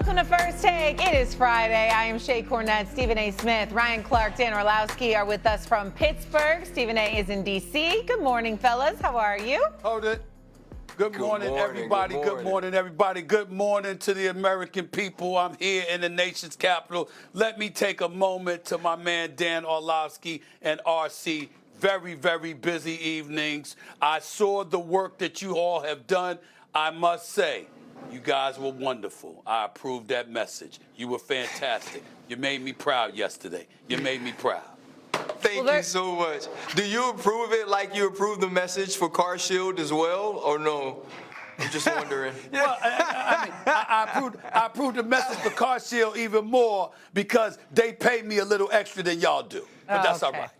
Welcome to First Take. It is Friday. I am Shea Cornett, Stephen A. Smith, Ryan Clark, Dan Orlowski are with us from Pittsburgh. Stephen A. is in D.C. Good morning, fellas. How are you? Hold it. Good morning, everybody. Good morning, everybody. Good morning to the American people. I'm here in the nation's capital. Let me take a moment to my man, Dan Orlowski and RC. Very, very busy evenings. I saw the work that you all have done. I must say, you guys were wonderful. I approved that message. You were fantastic. You made me proud yesterday. You made me proud. Thank you so much. Do you approve it like you approve the message for Car Shield as well, or no? I'm just wondering. Well, I approved the message for Car Shield even more because they pay me a little extra than y'all do. But that's all right.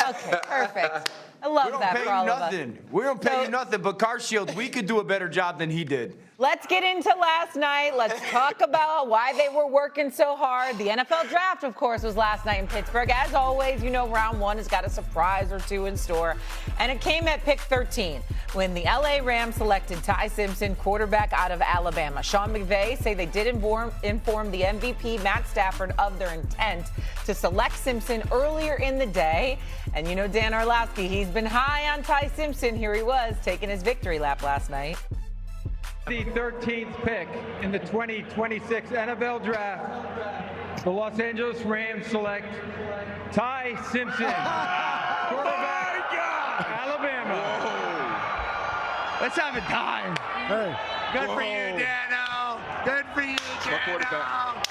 Okay, perfect. I love that for all of us. We don't pay you nothing, but Car Shield, we could do a better job than he did. Let's get into last night. Let's talk about why they were working so hard. The NFL draft, of course, was last night in Pittsburgh. As always, you know, round one has got a surprise or two in store. And it came at pick 13 when the LA Rams selected Ty Simpson, quarterback out of Alabama. Sean McVay say they did inform the MVP, Matt Stafford, of their intent to select Simpson earlier in the day. And you know Dan Orlowski, he's been high on Ty Simpson. Here he was taking his victory lap last night. The 13th pick in the 2026 NFL Draft, the Los Angeles Rams select Ty Simpson, quarterback, Alabama. Whoa. Let's have a time. Hey. Good for you, Dano. Good for you, Dano.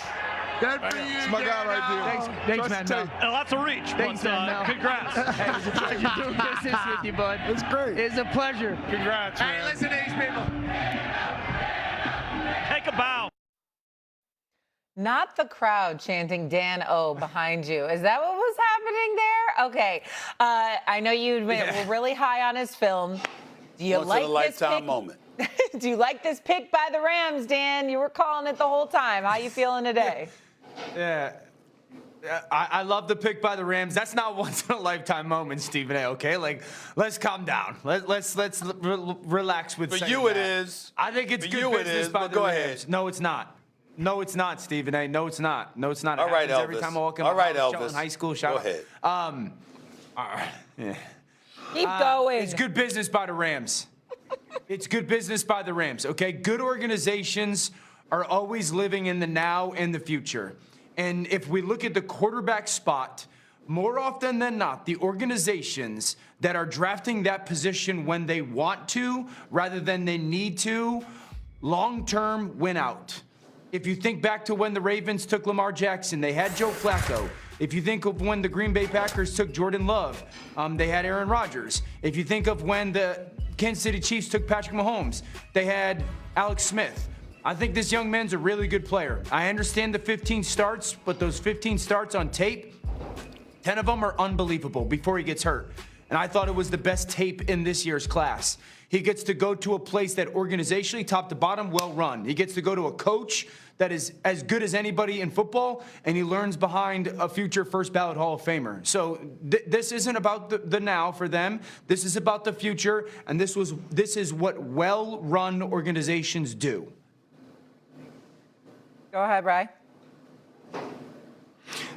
Good for you, It's my guy right there. Thanks, man. Lots of reach, Thanks, but congrats. Hey, it was a pleasure doing business with you, bud. It's great. It's a pleasure. Congrats, man. Hey, listen to these people. Take a bow. Not the crowd chanting Dan O behind you. Is that what was happening there? Okay. I know you were really high on his film. Do you Once like in a lifetime this pick? moment. Do you like this pick by the Rams, Dan? You were calling it the whole time. How you feeling today? Yeah. I love the pick by the Rams. That's not once in a lifetime moment, Stephen A. Okay, like let's calm down. Let's relax with. For you, it is. I think it's good business by the Rams. No, it's not. No, it's not, Stephen A. No, it's not. No, it's not. All right, Elvis. Every time I walk in all right, house, Elvis. in high school, shout Go out. ahead. All right. Yeah. Keep going. It's good business by the Rams. It's good business by the Rams, okay? Good organizations are always living in the now and the future. And if we look at the quarterback spot, more often than not, the organizations that are drafting that position when they want to rather than they need to, long-term win out. If you think back to when the Ravens took Lamar Jackson, they had Joe Flacco. If you think of when the Green Bay Packers took Jordan Love, they had Aaron Rodgers. If you think of when the Kansas City Chiefs took Patrick Mahomes, they had Alex Smith. I think this young man's a really good player. I understand the 15 starts, but those 15 starts on tape, 10 of them are unbelievable before he gets hurt. And I thought it was the best tape in this year's class. He gets to go to a place that organizationally, top to bottom, well run. He gets to go to a coach that is as good as anybody in football, and he learns behind a future first ballot Hall of Famer. So this isn't about the now for them. This is about the future, and this is what well-run organizations do. Go ahead, Bri.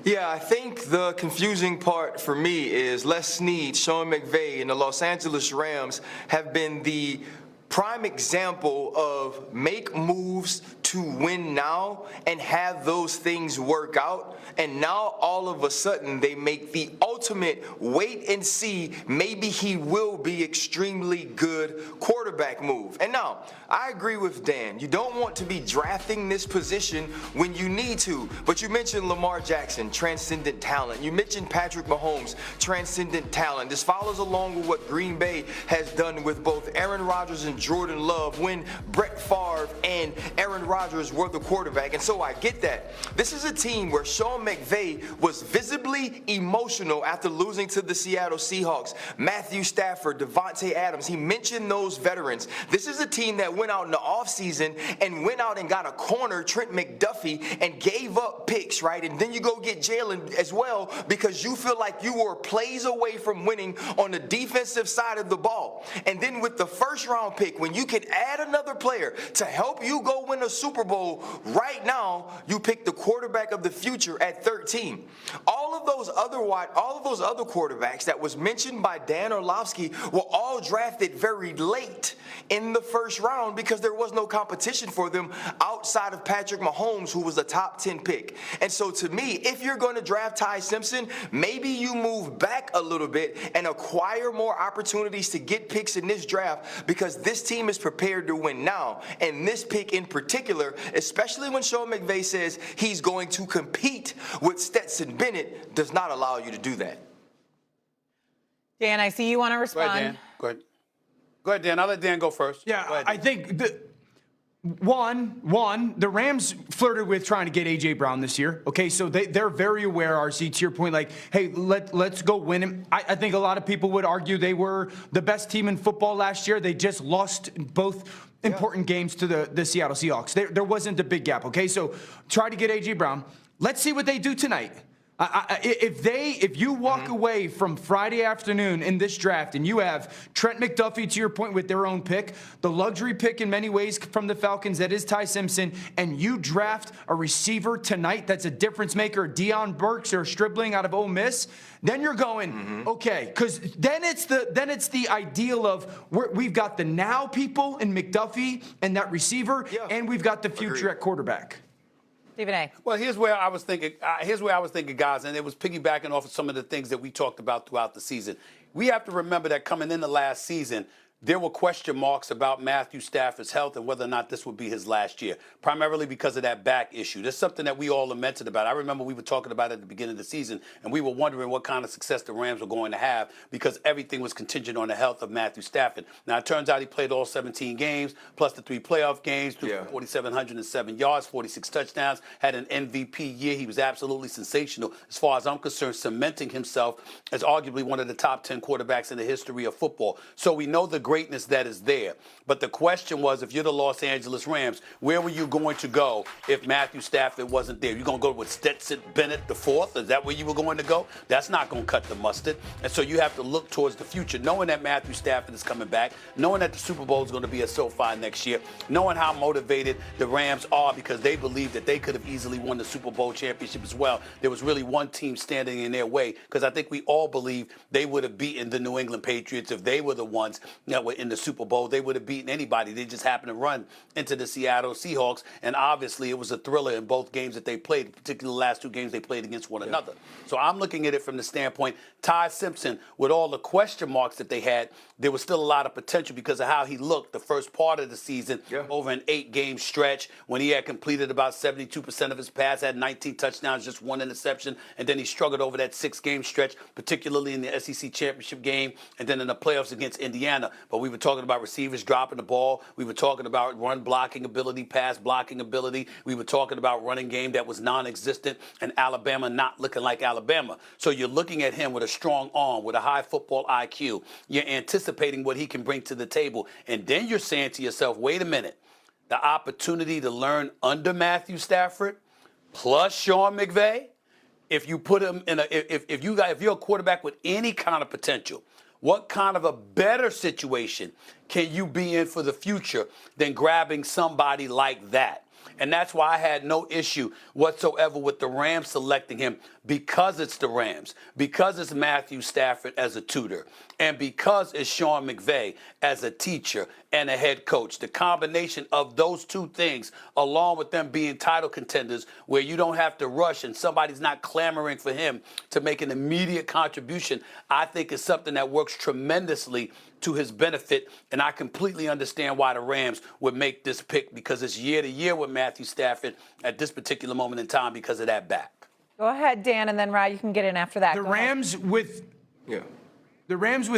Yeah, I think the confusing part for me is Les Snead, Sean McVay, and the Los Angeles Rams have been the prime example of make moves to win now and have those things work out. And now all of a sudden they make the ultimate wait and see, maybe he will be extremely good quarterback move. And now I agree with Dan. You don't want to be drafting this position when you need to. But you mentioned Lamar Jackson, transcendent talent. You mentioned Patrick Mahomes, transcendent talent. This follows along with what Green Bay has done with both Aaron Rodgers and Jordan Love when Brett Favre and Aaron Rodgers were the quarterback. And so I get that. This is a team where Sean McVay was visibly emotional after losing to the Seattle Seahawks. Matthew Stafford, Devontae Adams, he mentioned those veterans. This is a team that went out in the offseason and went out and got a corner, Trent McDuffie, and gave up picks, right? And then you go get Jalen as well because you feel like you were plays away from winning on the defensive side of the ball. And then with the first round pick, when you can add another player to help you go win a a Super Bowl right now, you pick the quarterback of the future at 13. All of those other quarterbacks that was mentioned by Dan Orlovsky were all drafted very late in the first round because there was no competition for them outside of Patrick Mahomes, who was a top 10 pick. And so to me, if you're going to draft Ty Simpson, maybe you move back a little bit and acquire more opportunities to get picks in this draft, because this team is prepared to win now. And this pick in particular, especially when Sean McVay says he's going to compete with Stetson Bennett, does not allow you to do that. Dan, I see you want to respond. Go ahead, Dan. Go ahead. Go ahead, Dan. I'll let Dan go first. Yeah, go ahead, I think the Rams flirted with trying to get A.J. Brown this year. Okay, so they're very aware, RC, to your point, like, hey, let's go win him. I think a lot of people would argue they were the best team in football last year. They just lost both important games to the Seattle Seahawks. There wasn't a big gap, okay? So try to get A.J. Brown. Let's see what they do tonight. If you walk away from Friday afternoon in this draft and you have Trent McDuffie, to your point, with their own pick, the luxury pick in many ways from the Falcons, that is Ty Simpson, and you draft a receiver tonight that's a difference maker, Deion Burks or Stribling out of Ole Miss, then you're going, okay, because then it's the ideal of we've got the now people in McDuffie and that receiver, and we've got the future at quarterback. Stephen A. Well, here's where I was thinking, guys, and it was piggybacking off of some of the things that we talked about throughout the season. We have to remember that coming into last season, there were question marks about Matthew Stafford's health and whether or not this would be his last year, primarily because of that back issue. That's something that we all lamented about. I remember we were talking about it at the beginning of the season, and we were wondering what kind of success the Rams were going to have because everything was contingent on the health of Matthew Stafford. Now, it turns out he played all 17 games, plus the 3 playoff games, threw 4,707 yards, 46 touchdowns, had an MVP year. He was absolutely sensational, as far as I'm concerned, cementing himself as arguably one of the top 10 quarterbacks in the history of football. So we know the greatness that is there. But the question was, if you're the Los Angeles Rams, where were you going to go if Matthew Stafford wasn't there? You're going to go with Stetson Bennett IV? Is that where you were going to go? That's not going to cut the mustard. And so you have to look towards the future, knowing that Matthew Stafford is coming back, knowing that the Super Bowl is going to be at SoFi next year, knowing how motivated the Rams are because they believe that they could have easily won the Super Bowl championship as well. There was really one team standing in their way because I think we all believe they would have beaten the New England Patriots if they were the ones that were in the Super Bowl. They would have beaten anybody. They just happened to run into the Seattle Seahawks, and obviously it was a thriller in both games that they played, particularly the last 2 games they played against one another. So I'm looking at it from the standpoint, Ty Simpson, with all the question marks that they had, there was still a lot of potential because of how he looked the first part of the season over an 8-game stretch when he had completed about 72% of his pass, had 19 touchdowns, just 1 interception, and then he struggled over that 6-game stretch, particularly in the SEC championship game and then in the playoffs against Indiana. But we were talking about receivers dropping the ball. We were talking about run blocking ability, pass blocking ability. We were talking about running game that was non-existent and Alabama not looking like Alabama. So you're looking at him with a strong arm, with a high football IQ. You're anticipating what he can bring to the table. And then you're saying to yourself, wait a minute, the opportunity to learn under Matthew Stafford plus Sean McVay, if you put him in if you're a quarterback with any kind of potential, what kind of a better situation can you be in for the future than grabbing somebody like that? And that's why I had no issue whatsoever with the Rams selecting him, because it's the Rams, because it's Matthew Stafford as a tutor, and because it's Sean McVay as a teacher and a head coach. The combination of those 2 things, along with them being title contenders where you don't have to rush and somebody's not clamoring for him to make an immediate contribution, I think is something that works tremendously to his benefit, and I completely understand why the Rams would make this pick, because it's year to year with Matthew Stafford at this particular moment in time because of that back. Go ahead, Dan, and then Rye, you can get in after that. The Rams with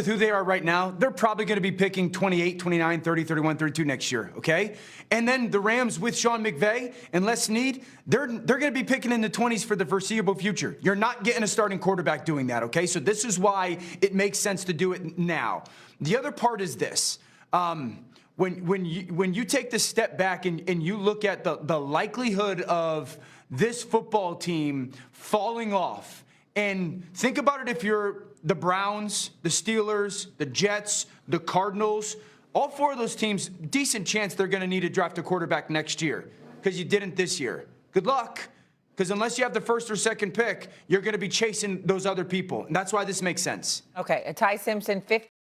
who they are right now, they're probably going to be picking 28, 29, 30, 31, 32 next year, okay? And then the Rams with Sean McVay and Les Snead, they're going to be picking in the 20s for the foreseeable future. You're not getting a starting quarterback doing that, okay? So this is why it makes sense to do it now. The other part is this. When you take the step back and you look at the likelihood of this football team falling off, and think about it, if you're the Browns, the Steelers, the Jets, the Cardinals, all 4 of those teams, decent chance they're going to need to draft a quarterback next year. because you didn't this year. Good luck. Because unless you have the first or second pick, you're going to be chasing those other people. And that's why this makes sense. Okay, a Ty Simpson 50.